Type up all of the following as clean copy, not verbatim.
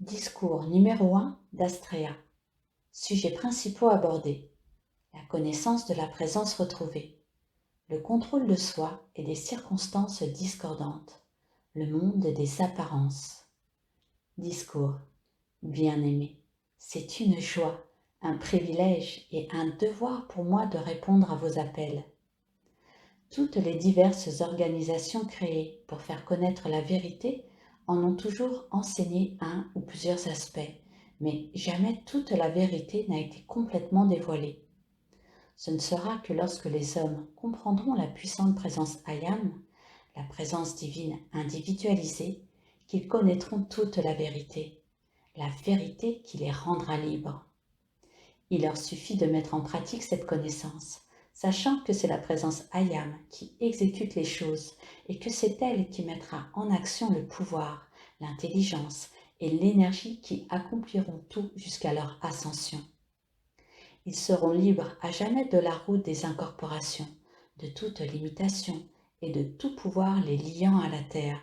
Discours numéro 1 d'Astrea. Sujets principaux abordés. La connaissance de la présence retrouvée. Le contrôle de soi et des circonstances discordantes. Le monde des apparences. Discours. Bien-aimé, c'est une joie, un privilège et un devoir pour moi de répondre à vos appels. Toutes les diverses organisations créées pour faire connaître la vérité en ont toujours enseigné un ou plusieurs aspects, mais jamais toute la vérité n'a été complètement dévoilée. Ce ne sera que lorsque les hommes comprendront la puissante présence Ayam, la présence divine individualisée, qu'ils connaîtront toute la vérité qui les rendra libres. Il leur suffit de mettre en pratique cette connaissance, sachant que c'est la présence Ayam qui exécute les choses et que c'est elle qui mettra en action le pouvoir, l'intelligence et l'énergie qui accompliront tout jusqu'à leur ascension. Ils seront libres à jamais de la route des incorporations, de toute limitation et de tout pouvoir les liant à la terre.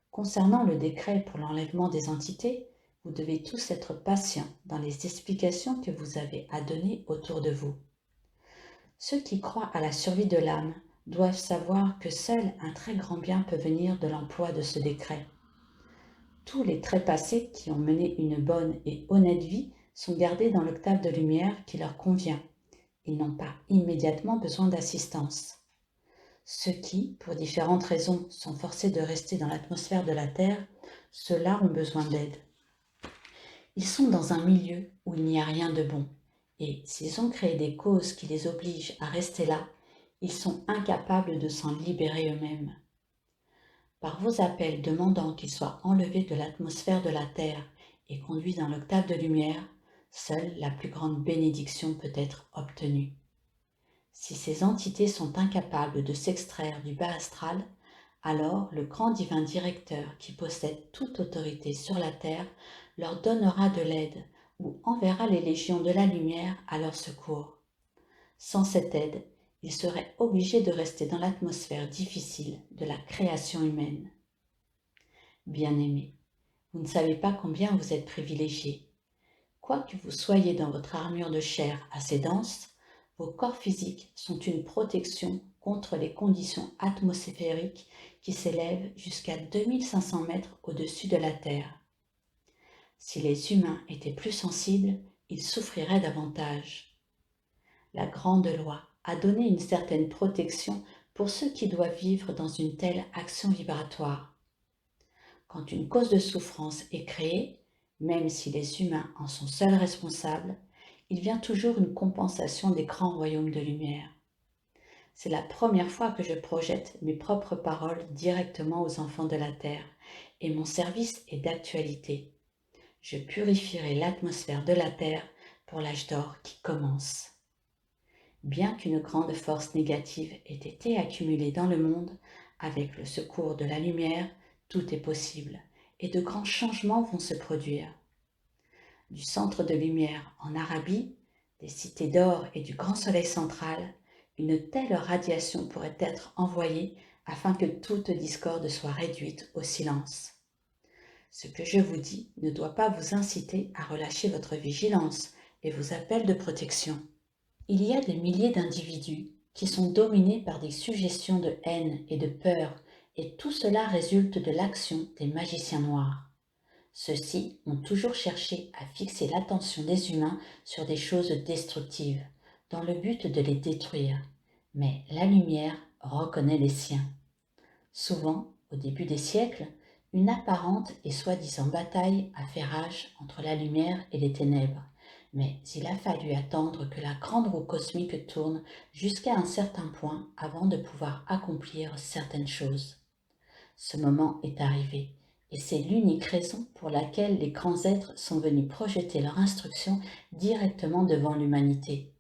Concernant le décret pour l'enlèvement des entités, vous devez tous être patients dans les explications que vous avez à donner autour de vous. Ceux qui croient à la survie de l'âme doivent savoir que seul un très grand bien peut venir de l'emploi de ce décret. Tous les trépassés qui ont mené une bonne et honnête vie sont gardés dans l'octave de lumière qui leur convient. Ils n'ont pas immédiatement besoin d'assistance. Ceux qui, pour différentes raisons, sont forcés de rester dans l'atmosphère de la Terre, ceux-là ont besoin d'aide. Ils sont dans un milieu où il n'y a rien de bon, et s'ils ont créé des causes qui les obligent à rester là, ils sont incapables de s'en libérer eux-mêmes. Par vos appels demandant qu'ils soient enlevés de l'atmosphère de la Terre et conduits dans l'octave de lumière, seule la plus grande bénédiction peut être obtenue. Si ces entités sont incapables de s'extraire du bas astral, alors le grand divin directeur qui possède toute autorité sur la terre leur donnera de l'aide ou enverra les légions de la lumière à leur secours. Sans cette aide, ils seraient obligés de rester dans l'atmosphère difficile de la création humaine. Bien-aimés, vous ne savez pas combien vous êtes privilégiés. Quoi que vous soyez dans votre armure de chair assez dense, vos corps physiques sont une protection contre les conditions atmosphériques qui s'élèvent jusqu'à 2500 mètres au-dessus de la Terre. Si les humains étaient plus sensibles, ils souffriraient davantage. La grande loi a donné une certaine protection pour ceux qui doivent vivre dans une telle action vibratoire. Quand une cause de souffrance est créée, même si les humains en sont seuls responsables, il vient toujours une compensation des grands royaumes de lumière. C'est la première fois que je projette mes propres paroles directement aux enfants de la Terre, et mon service est d'actualité. Je purifierai l'atmosphère de la Terre pour l'âge d'or qui commence. Bien qu'une grande force négative ait été accumulée dans le monde, avec le secours de la lumière, tout est possible, et de grands changements vont se produire. Du centre de lumière en Arabie, des cités d'or et du grand soleil central, une telle radiation pourrait être envoyée afin que toute discorde soit réduite au silence. Ce que je vous dis ne doit pas vous inciter à relâcher votre vigilance et vos appels de protection. Il y a des milliers d'individus qui sont dominés par des suggestions de haine et de peur, et tout cela résulte de l'action des magiciens noirs. Ceux-ci ont toujours cherché à fixer l'attention des humains sur des choses destructives, dans le but de les détruire. Mais la lumière reconnaît les siens. Souvent, au début des siècles, une apparente et soi-disant bataille a fait rage entre la lumière et les ténèbres. Mais il a fallu attendre que la grande roue cosmique tourne jusqu'à un certain point avant de pouvoir accomplir certaines choses. Ce moment est arrivé, et c'est l'unique raison pour laquelle les grands êtres sont venus projeter leur instruction directement devant l'humanité.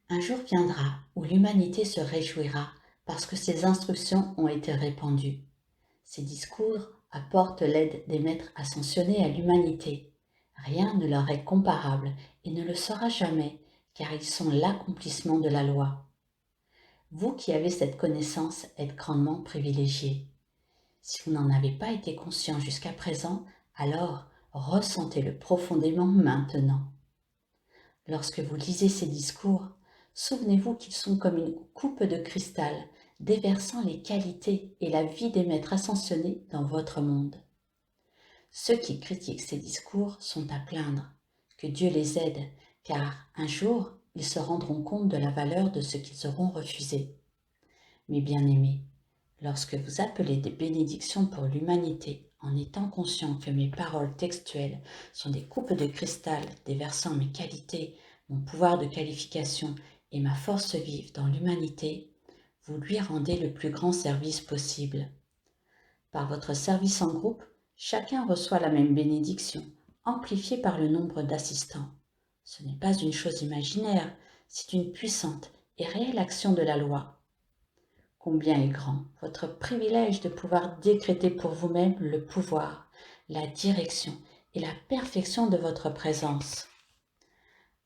Un jour viendra où l'humanité se réjouira parce que ces instructions ont été répandues. Ces discours apportent l'aide des maîtres ascensionnés à l'humanité. Rien ne leur est comparable et ne le sera jamais, car ils sont l'accomplissement de la loi. Vous qui avez cette connaissance êtes grandement privilégiés. Si vous n'en avez pas été conscient jusqu'à présent, alors ressentez-le profondément maintenant. Lorsque vous lisez ces discours, souvenez-vous qu'ils sont comme une coupe de cristal déversant les qualités et la vie des maîtres ascensionnés dans votre monde. Ceux qui critiquent ces discours sont à plaindre. Que Dieu les aide, car un jour, ils se rendront compte de la valeur de ce qu'ils auront refusé. Mes bien-aimés, lorsque vous appelez des bénédictions pour l'humanité, en étant conscient que mes paroles textuelles sont des coupes de cristal déversant mes qualités, mon pouvoir de qualification et ma force vive dans l'humanité, vous lui rendez le plus grand service possible. Par votre service en groupe, chacun reçoit la même bénédiction, amplifiée par le nombre d'assistants. Ce n'est pas une chose imaginaire, c'est une puissante et réelle action de la loi. Combien est grand votre privilège de pouvoir décréter pour vous-même le pouvoir, la direction et la perfection de votre présence.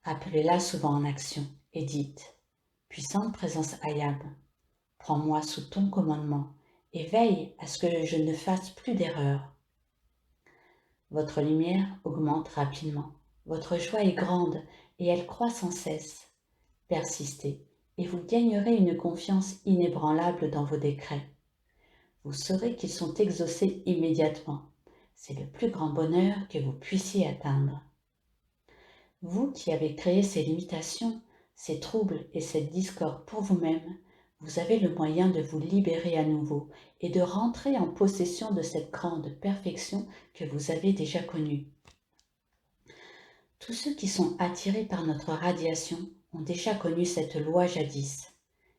Appelez-la souvent en action et dites « Puissante présence Ayam, prends-moi sous ton commandement et veille à ce que je ne fasse plus d'erreurs. » Votre lumière augmente rapidement, votre joie est grande et elle croît sans cesse. Persistez et vous gagnerez une confiance inébranlable dans vos décrets. Vous saurez qu'ils sont exaucés immédiatement. C'est le plus grand bonheur que vous puissiez atteindre. Vous qui avez créé ces limitations, ces troubles et cette discorde pour vous-même, vous avez le moyen de vous libérer à nouveau et de rentrer en possession de cette grande perfection que vous avez déjà connue. Tous ceux qui sont attirés par notre radiation ont déjà connu cette loi jadis.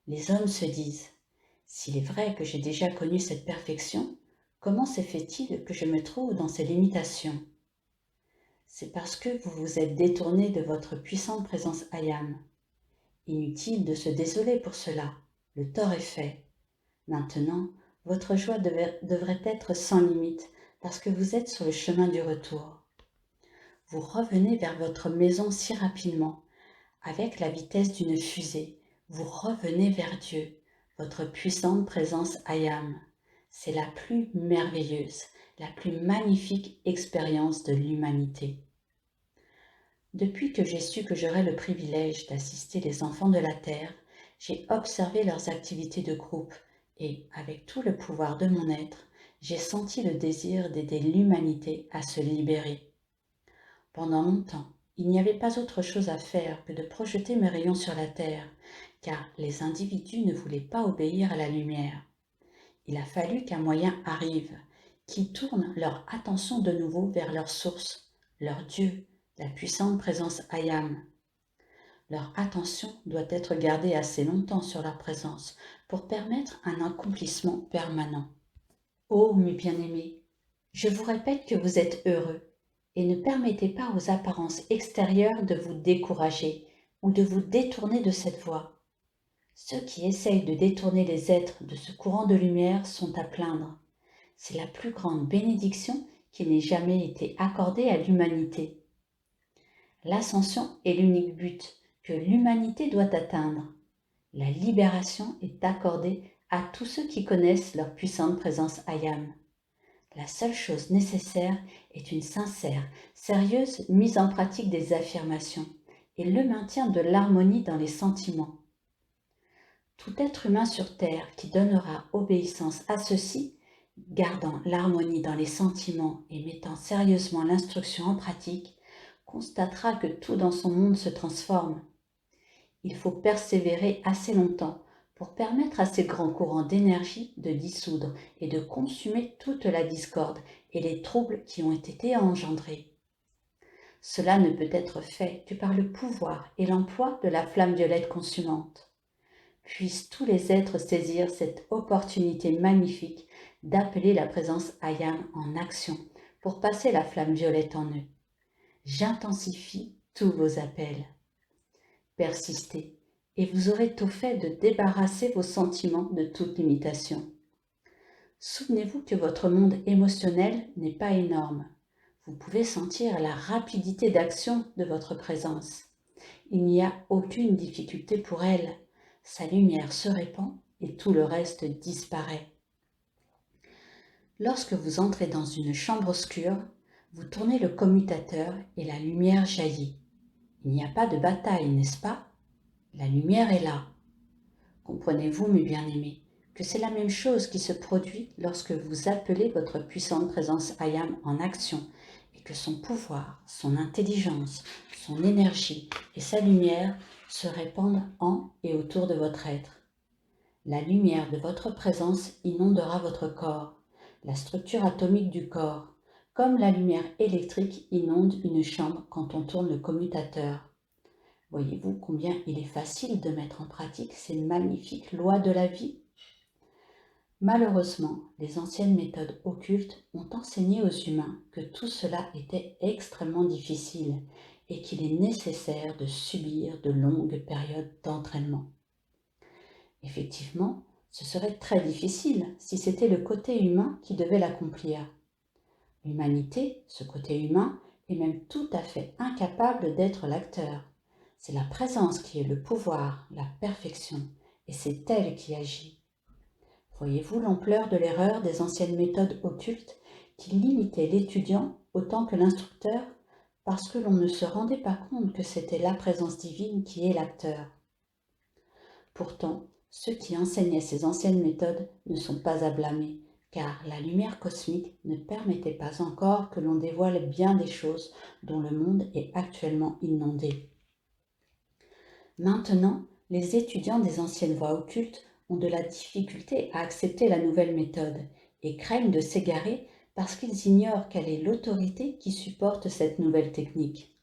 Les hommes se disent « S'il est vrai que j'ai déjà connu cette perfection, comment se fait-il que je me trouve dans ces limitations ?» C'est parce que vous vous êtes détourné de votre puissante présence Ayam. Inutile de se désoler pour cela, le tort est fait. Maintenant, votre joie devrait être sans limite parce que vous êtes sur le chemin du retour. Vous revenez vers votre maison si rapidement, avec la vitesse d'une fusée. Vous revenez vers Dieu, votre puissante présence Ayam. C'est la plus merveilleuse, la plus magnifique expérience de l'humanité. Depuis que j'ai su que j'aurais le privilège d'assister les enfants de la Terre, j'ai observé leurs activités de groupe et, avec tout le pouvoir de mon être, j'ai senti le désir d'aider l'humanité à se libérer. Pendant longtemps, il n'y avait pas autre chose à faire que de projeter mes rayons sur la Terre, car les individus ne voulaient pas obéir à la lumière. Il a fallu qu'un moyen arrive, qui tourne leur attention de nouveau vers leur source, leur Dieu, la puissante présence Ayam. Leur attention doit être gardée assez longtemps sur leur présence pour permettre un accomplissement permanent. Ô mes bien-aimés, je vous répète que vous êtes heureux et ne permettez pas aux apparences extérieures de vous décourager ou de vous détourner de cette voie. Ceux qui essayent de détourner les êtres de ce courant de lumière sont à plaindre. C'est la plus grande bénédiction qui n'ait jamais été accordée à l'humanité. L'ascension est l'unique but que l'humanité doit atteindre. La libération est accordée à tous ceux qui connaissent leur puissante présence Ayam. La seule chose nécessaire est une sincère, sérieuse mise en pratique des affirmations et le maintien de l'harmonie dans les sentiments. Tout être humain sur Terre qui donnera obéissance à ceci, gardant l'harmonie dans les sentiments et mettant sérieusement l'instruction en pratique, constatera que tout dans son monde se transforme. Il faut persévérer assez longtemps pour permettre à ces grands courants d'énergie de dissoudre et de consumer toute la discorde et les troubles qui ont été engendrés. Cela ne peut être fait que par le pouvoir et l'emploi de la flamme violette consumante. Puissent tous les êtres saisir cette opportunité magnifique d'appeler la présence Ayam en action pour passer la flamme violette en eux. J'intensifie tous vos appels. Persistez et vous aurez tout fait de débarrasser vos sentiments de toute limitation. Souvenez-vous que votre monde émotionnel n'est pas énorme. Vous pouvez sentir la rapidité d'action de votre présence. Il n'y a aucune difficulté pour elle. Sa lumière se répand et tout le reste disparaît. Lorsque vous entrez dans une chambre obscure, vous tournez le commutateur et la lumière jaillit. Il n'y a pas de bataille, n'est-ce pas? La lumière est là. Comprenez-vous, mes bien-aimés, que c'est la même chose qui se produit lorsque vous appelez votre puissante présence Ayam en action et que son pouvoir, son intelligence, son énergie et sa lumière se répandent en et autour de votre être. La lumière de votre présence inondera votre corps, la structure atomique du corps, comme la lumière électrique inonde une chambre quand on tourne le commutateur. Voyez-vous combien il est facile de mettre en pratique ces magnifiques lois de la vie? Malheureusement, les anciennes méthodes occultes ont enseigné aux humains que tout cela était extrêmement difficile et qu'il est nécessaire de subir de longues périodes d'entraînement. Effectivement, ce serait très difficile si c'était le côté humain qui devait l'accomplir. L'humanité, ce côté humain, est même tout à fait incapable d'être l'acteur. C'est la présence qui est le pouvoir, la perfection, et c'est elle qui agit. Voyez-vous l'ampleur de l'erreur des anciennes méthodes occultes qui limitaient l'étudiant autant que l'instructeur parce que l'on ne se rendait pas compte que c'était la présence divine qui est l'acteur. Pourtant, ceux qui enseignaient ces anciennes méthodes ne sont pas à blâmer, car la lumière cosmique ne permettait pas encore que l'on dévoile bien des choses dont le monde est actuellement inondé. Maintenant, les étudiants des anciennes voies occultes ont de la difficulté à accepter la nouvelle méthode et craignent de s'égarer parce qu'ils ignorent quelle est l'autorité qui supporte cette nouvelle technique.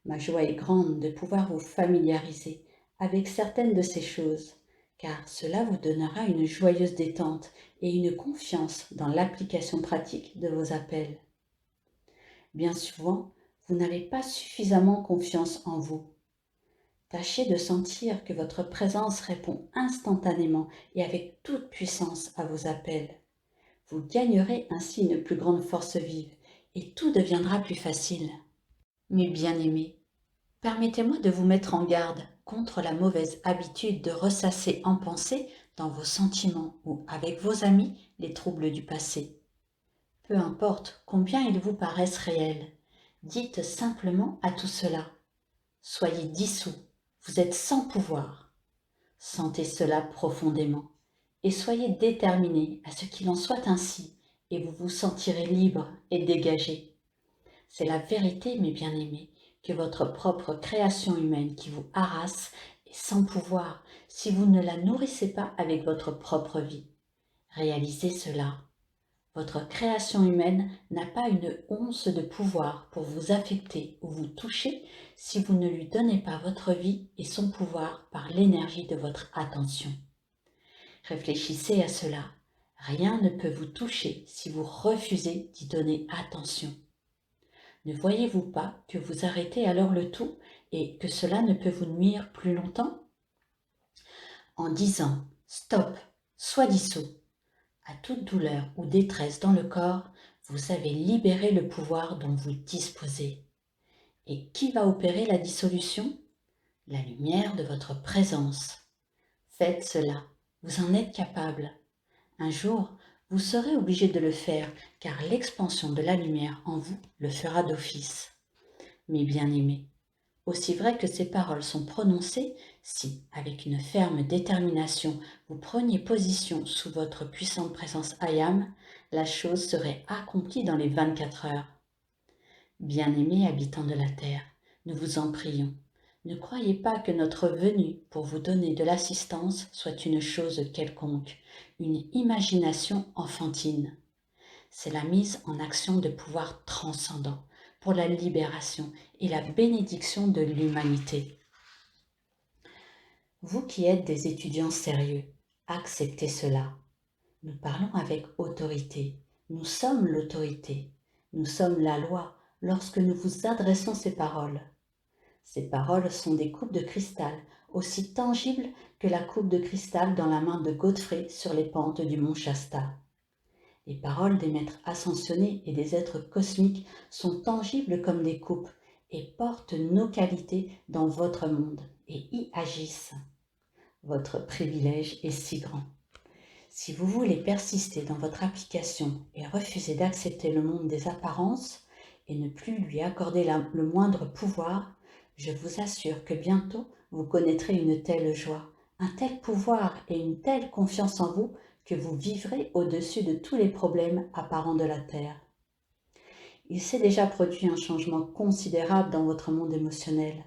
Ma joie est grande de pouvoir vous familiariser avec certaines de ces choses, car cela vous donnera une joyeuse détente et une confiance dans l'application pratique de vos appels. Bien souvent, vous n'avez pas suffisamment confiance en vous. Tâchez de sentir que votre présence répond instantanément et avec toute puissance à vos appels. Vous gagnerez ainsi une plus grande force vive et tout deviendra plus facile. Mes bien-aimés, permettez-moi de vous mettre en garde contre la mauvaise habitude de ressasser en pensée dans vos sentiments ou avec vos amis les troubles du passé. Peu importe combien ils vous paraissent réels, dites simplement à tout cela: soyez dissous, vous êtes sans pouvoir. Sentez cela profondément et soyez déterminés à ce qu'il en soit ainsi et vous vous sentirez libre et dégagé. C'est la vérité, mes bien-aimés, que votre propre création humaine qui vous harasse est sans pouvoir si vous ne la nourrissez pas avec votre propre vie. Réalisez cela. Votre création humaine n'a pas une once de pouvoir pour vous affecter ou vous toucher si vous ne lui donnez pas votre vie et son pouvoir par l'énergie de votre attention. Réfléchissez à cela. Rien ne peut vous toucher si vous refusez d'y donner attention. Ne voyez-vous pas que vous arrêtez alors le tout et que cela ne peut vous nuire plus longtemps? En disant « Stop, sois dissous », à toute douleur ou détresse dans le corps, vous avez libéré le pouvoir dont vous disposez. Et qui va opérer la dissolution? La lumière de votre présence. Faites cela, vous en êtes capable. Un jour, vous serez obligé de le faire, car l'expansion de la lumière en vous le fera d'office. Mes bien-aimés, aussi vrai que ces paroles sont prononcées, si, avec une ferme détermination, vous preniez position sous votre puissante présence Ayam, la chose serait accomplie dans les 24 heures. Bien-aimés habitants de la terre, nous vous en prions, ne croyez pas que notre venue pour vous donner de l'assistance soit une chose quelconque, une imagination enfantine. C'est la mise en action de pouvoirs transcendants pour la libération et la bénédiction de l'humanité. Vous qui êtes des étudiants sérieux, acceptez cela. Nous parlons avec autorité. Nous sommes l'autorité. Nous sommes la loi lorsque nous vous adressons ces paroles. Ces paroles sont des coupes de cristal, aussi tangibles que la coupe de cristal dans la main de Godfrey sur les pentes du mont Shasta. Les paroles des maîtres ascensionnés et des êtres cosmiques sont tangibles comme des coupes et portent nos qualités dans votre monde et y agissent. Votre privilège est si grand. Si vous voulez persister dans votre application et refuser d'accepter le monde des apparences et ne plus lui accorder le moindre pouvoir, je vous assure que bientôt vous connaîtrez une telle joie, un tel pouvoir et une telle confiance en vous que vous vivrez au-dessus de tous les problèmes apparents de la Terre. Il s'est déjà produit un changement considérable dans votre monde émotionnel.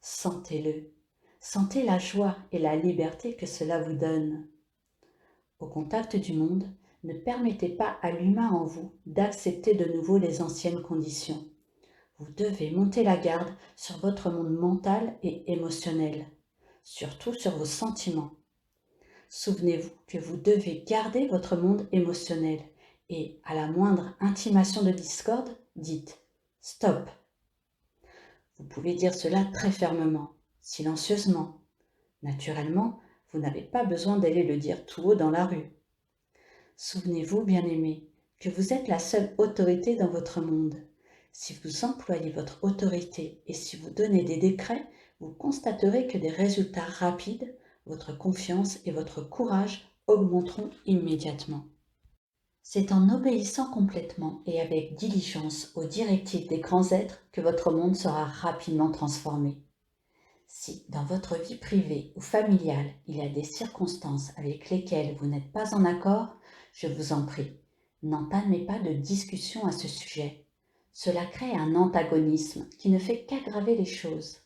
Sentez-le. Sentez la joie et la liberté que cela vous donne. Au contact du monde, ne permettez pas à l'humain en vous d'accepter de nouveau les anciennes conditions. Vous devez monter la garde sur votre monde mental et émotionnel, surtout sur vos sentiments. Souvenez-vous que vous devez garder votre monde émotionnel et, à la moindre intimation de discorde, dites « Stop ». Vous pouvez dire cela très fermement, silencieusement. Naturellement, vous n'avez pas besoin d'aller le dire tout haut dans la rue. Souvenez-vous, bien-aimé, que vous êtes la seule autorité dans votre monde. Si vous employez votre autorité et si vous donnez des décrets, vous constaterez que des résultats rapides, votre confiance et votre courage augmenteront immédiatement. C'est en obéissant complètement et avec diligence aux directives des grands êtres que votre monde sera rapidement transformé. Si, dans votre vie privée ou familiale, il y a des circonstances avec lesquelles vous n'êtes pas en accord, je vous en prie, n'entamez pas de discussion à ce sujet. Cela crée un antagonisme qui ne fait qu'aggraver les choses.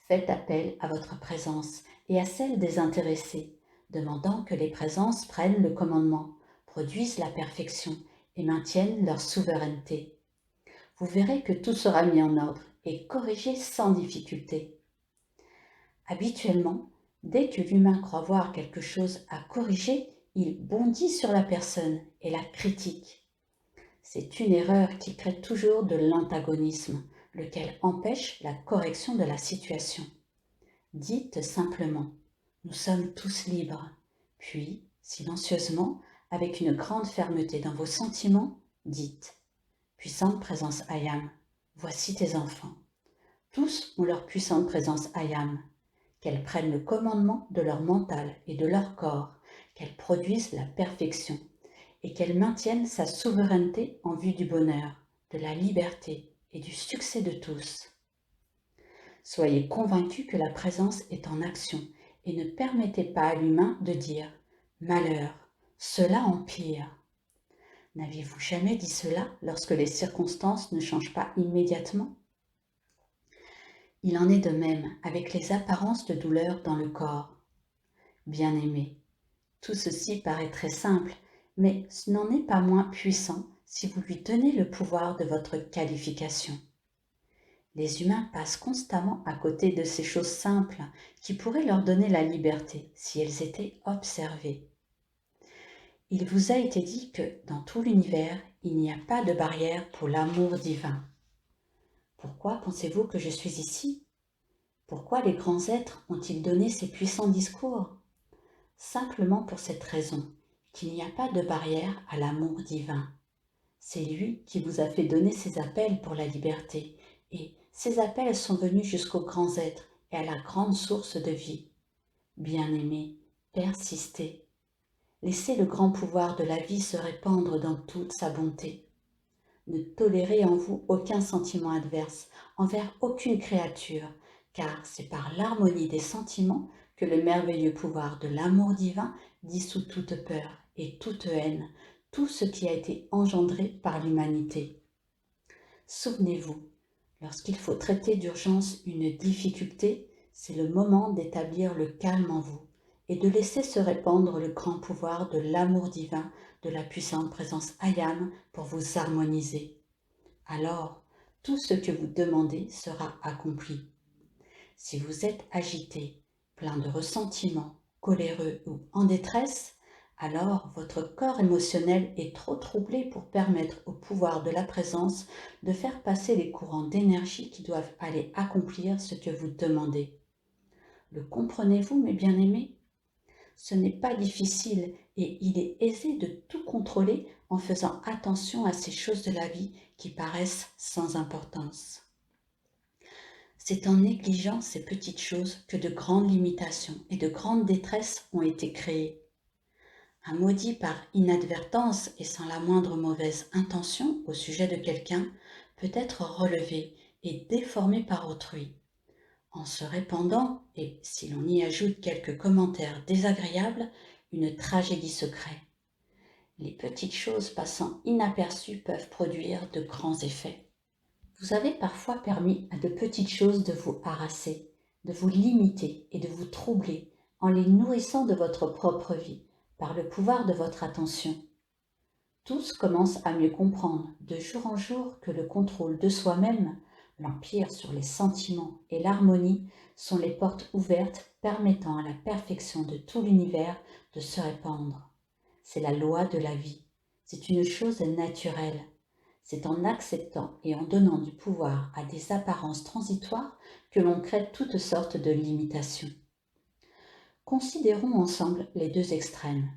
Faites appel à votre présence et à celle des intéressés, demandant que les présences prennent le commandement, produisent la perfection et maintiennent leur souveraineté. Vous verrez que tout sera mis en ordre et corrigé sans difficulté. Habituellement, dès que l'humain croit voir quelque chose à corriger, il bondit sur la personne et la critique. C'est une erreur qui crée toujours de l'antagonisme, lequel empêche la correction de la situation. Dites simplement « Nous sommes tous libres », puis, silencieusement, avec une grande fermeté dans vos sentiments, dites « Puissante présence Ayam, voici tes enfants. Tous ont leur puissante présence Ayam. Qu'elles prennent le commandement de leur mental et de leur corps, qu'elles produisent la perfection et qu'elles maintiennent sa souveraineté en vue du bonheur, de la liberté et du succès de tous. Soyez convaincus que la présence est en action et ne permettez pas à l'humain de dire « malheur, cela empire ». N'avez-vous jamais dit cela lorsque les circonstances ne changent pas immédiatement ? Il en est de même avec les apparences de douleur dans le corps. Bien-aimés, tout ceci paraît très simple, mais ce n'en est pas moins puissant si vous lui donnez le pouvoir de votre qualification. Les humains passent constamment à côté de ces choses simples qui pourraient leur donner la liberté si elles étaient observées. Il vous a été dit que dans tout l'univers, il n'y a pas de barrière pour l'amour divin. Pourquoi pensez-vous que je suis ici ? Pourquoi les grands êtres ont-ils donné ces puissants discours ? Simplement pour cette raison, qu'il n'y a pas de barrière à l'amour divin. C'est lui qui vous a fait donner ces appels pour la liberté, et ces appels sont venus jusqu'aux grands êtres et à la grande source de vie. Bien-aimés, persistez. Laissez le grand pouvoir de la vie se répandre dans toute sa bonté. Ne tolérez en vous aucun sentiment adverse envers aucune créature, car c'est par l'harmonie des sentiments que le merveilleux pouvoir de l'amour divin dissout toute peur et toute haine, tout ce qui a été engendré par l'humanité. Souvenez-vous, lorsqu'il faut traiter d'urgence une difficulté, c'est le moment d'établir le calme en vous et de laisser se répandre le grand pouvoir de l'amour divin de la puissante présence Ayam pour vous harmoniser. Alors, tout ce que vous demandez sera accompli. Si vous êtes agité, plein de ressentiments, coléreux ou en détresse, alors votre corps émotionnel est trop troublé pour permettre au pouvoir de la présence de faire passer les courants d'énergie qui doivent aller accomplir ce que vous demandez. Le comprenez-vous, mes bien-aimés ? Ce n'est pas difficile et il est aisé de tout contrôler en faisant attention à ces choses de la vie qui paraissent sans importance. C'est en négligeant ces petites choses que de grandes limitations et de grandes détresses ont été créées. Un mot dit par inadvertance et sans la moindre mauvaise intention au sujet de quelqu'un peut être relevé et déformé par autrui. En se répandant, et si l'on y ajoute quelques commentaires désagréables, une tragédie se crée. Les petites choses passant inaperçues peuvent produire de grands effets. Vous avez parfois permis à de petites choses de vous harasser, de vous limiter et de vous troubler en les nourrissant de votre propre vie, par le pouvoir de votre attention. Tous commencent à mieux comprendre de jour en jour que le contrôle de soi-même, l'empire sur les sentiments et l'harmonie sont les portes ouvertes permettant à la perfection de tout l'univers de se répandre. C'est la loi de la vie. C'est une chose naturelle. C'est en acceptant et en donnant du pouvoir à des apparences transitoires que l'on crée toutes sortes de limitations. Considérons ensemble les deux extrêmes.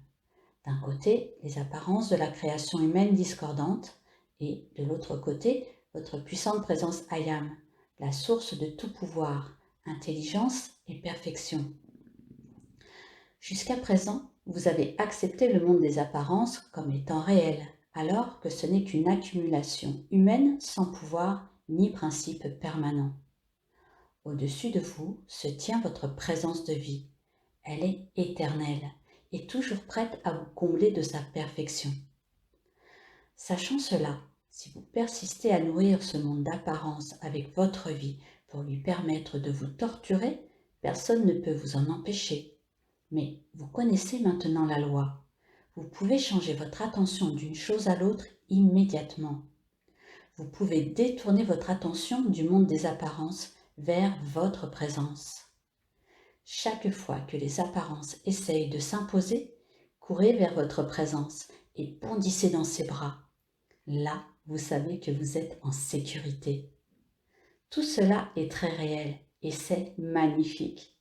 D'un côté, les apparences de la création humaine discordante et, de l'autre côté, votre puissante présence Ayam, la source de tout pouvoir, intelligence et perfection. Jusqu'à présent, vous avez accepté le monde des apparences comme étant réel, alors que ce n'est qu'une accumulation humaine sans pouvoir ni principe permanent. Au-dessus de vous se tient votre présence de vie. Elle est éternelle et toujours prête à vous combler de sa perfection. Sachant cela, si vous persistez à nourrir ce monde d'apparence avec votre vie pour lui permettre de vous torturer, personne ne peut vous en empêcher. Mais vous connaissez maintenant la loi. Vous pouvez changer votre attention d'une chose à l'autre immédiatement. Vous pouvez détourner votre attention du monde des apparences vers votre présence. Chaque fois que les apparences essayent de s'imposer, courez vers votre présence et bondissez dans ses bras. Là, vous savez que vous êtes en sécurité. Tout cela est très réel et c'est magnifique.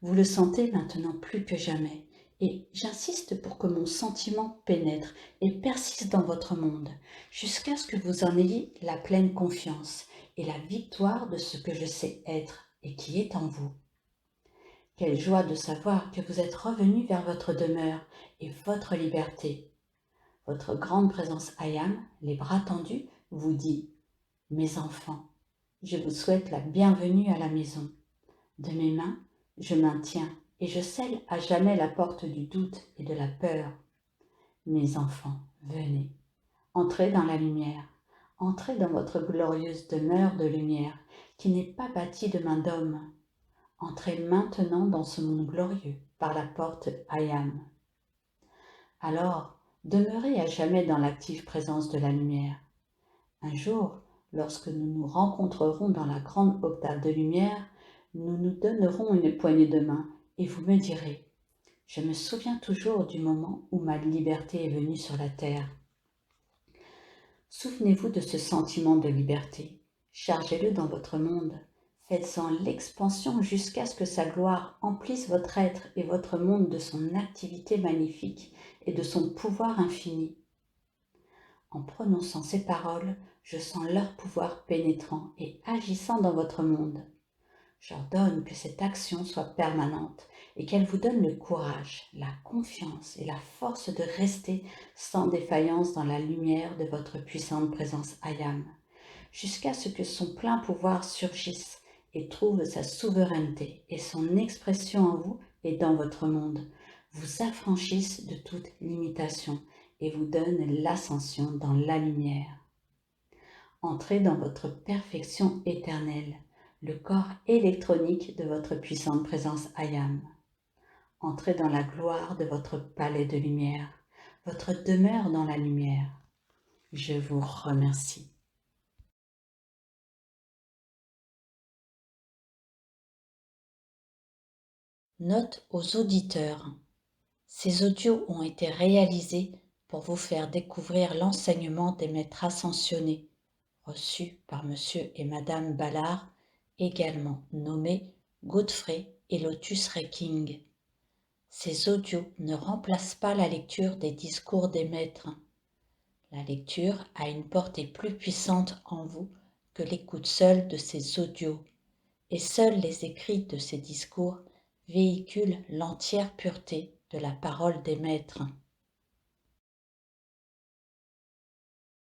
Vous le sentez maintenant plus que jamais et j'insiste pour que mon sentiment pénètre et persiste dans votre monde jusqu'à ce que vous en ayez la pleine confiance et la victoire de ce que je sais être et qui est en vous. Quelle joie de savoir que vous êtes revenu vers votre demeure et votre liberté. Votre grande présence Ayam, les bras tendus, vous dit « Mes enfants, je vous souhaite la bienvenue à la maison. De mes mains, je maintiens et je scelle à jamais la porte du doute et de la peur. Mes enfants, venez, entrez dans la lumière, entrez dans votre glorieuse demeure de lumière qui n'est pas bâtie de main d'homme. Entrez maintenant dans ce monde glorieux par la porte Ayam. Alors, demeurez à jamais dans l'active présence de la lumière. Un jour, lorsque nous nous rencontrerons dans la grande octave de lumière, nous nous donnerons une poignée de main et vous me direz « Je me souviens toujours du moment où ma liberté est venue sur la terre. » Souvenez-vous de ce sentiment de liberté. Chargez-le dans votre monde. Faites-en l'expansion jusqu'à ce que sa gloire emplisse votre être et votre monde de son activité magnifique et de son pouvoir infini. En prononçant ces paroles, je sens leur pouvoir pénétrant et agissant dans votre monde. J'ordonne que cette action soit permanente et qu'elle vous donne le courage, la confiance et la force de rester sans défaillance dans la lumière de votre puissante présence Ayam, jusqu'à ce que son plein pouvoir surgisse et trouve sa souveraineté et son expression en vous et dans votre monde, vous affranchisse de toute limitation et vous donne l'ascension dans la lumière. Entrez dans votre perfection éternelle, le corps électronique de votre puissante présence Ayam. Entrez dans la gloire de votre palais de lumière, votre demeure dans la lumière. Je vous remercie. Note aux auditeurs. Ces audios ont été réalisés pour vous faire découvrir l'enseignement des maîtres ascensionnés, reçus par Monsieur et Madame Ballard, également nommés Godfrey et Lotus Reking. Ces audios ne remplacent pas la lecture des discours des maîtres. La lecture a une portée plus puissante en vous que l'écoute seule de ces audios, et seuls les écrits de ces discours véhiculent l'entière pureté de la parole des maîtres.